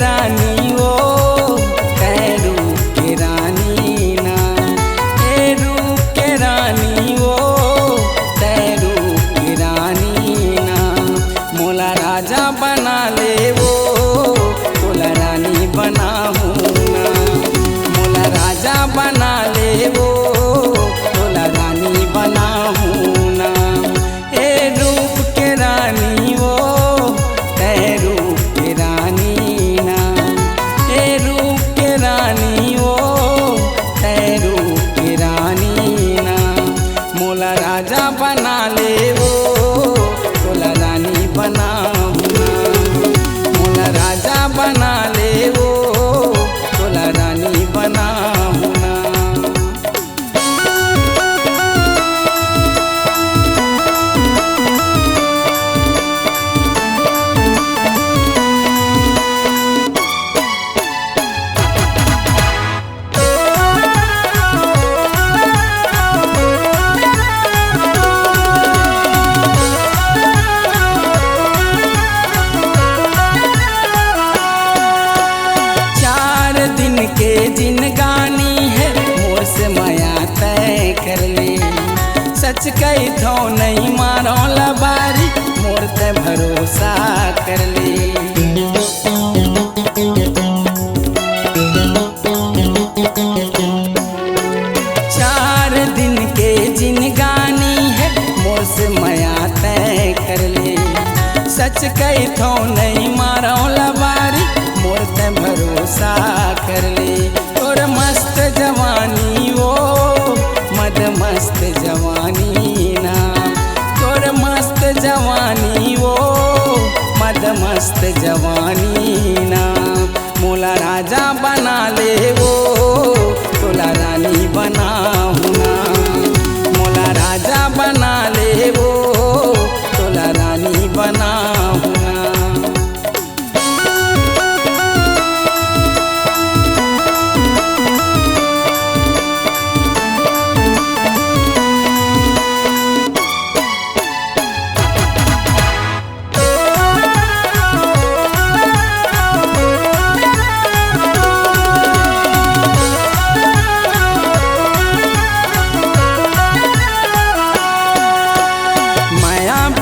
रानी वो तै रूप के रानी ना, ए रूप के रानी वो तै रूप के रानी ना। मोला राजा बना ले वो तोला रानी बनाऊँ ना, मोला राजा बना ले वो तोला रानी बनाऊँ ना। ए रूप के रानी वो तै रूप के रानी ना, ए रूप के रानी वो तै रूप के रानी ना। मोला राजा बना ले वो तोला रानी बनाऊँ ना, मोला राजा बना ले वो तोला रानी बनाऊँ ना। के जिन गानी है मोर से माया तय कर ले, सच कही थो नहीं मारो लबारी मोर ते भरोसा कर ले। चार दिन के जिन गानी है मोर से माया तय कर ले, सच कही थो नहीं मारो लबारी मोर ते भरोसा कर ले। और मस्त जवानी वो मद मस्त जवानी ना, और मस्त जवानी वो मद मस्त जवानी ना। मोला राजा बना ले वो तोला रानी बनाऊँ ना, मोला राजा बना ले वो तोला रानी बनाऊँ ना।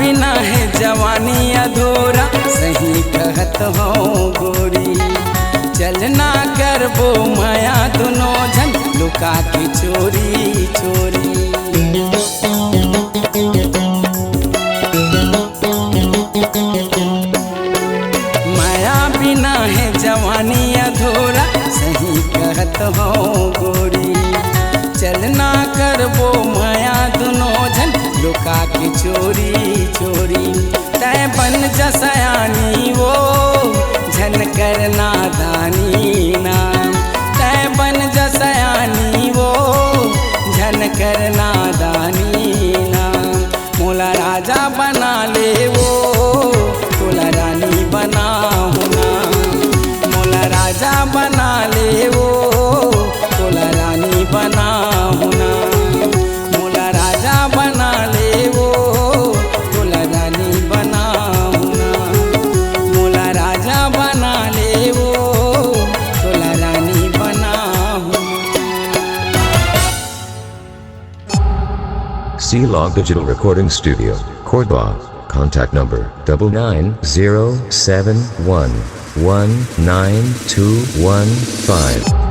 बिना है जवानी अधूरा सही कहत हो गोरी, चलना करबो माया दोनों जन लुका के चोरी चोरी। माया बिना है जवानी अधूरा सही कहत हो गोरी, चलना करबो माया दोनों जन लुका के चोरी चोरी। तै बन जसयानी वो झन करना दानी ना, तै बन जसयानी वो झन करना दानी ना। मोला राजा बना ले वो तोला रानी बनाऊँ ना, मोला राजा बना ले वो तोला रानी बनाऊँ ना, मोला राजा बना ले वो तोला रानी बनाऊँ ना, मोला राजा बना ले वो तोला रानी बनाऊँ। C-Log Digital Recording Studio, Cordoba. Contact number 99071192115.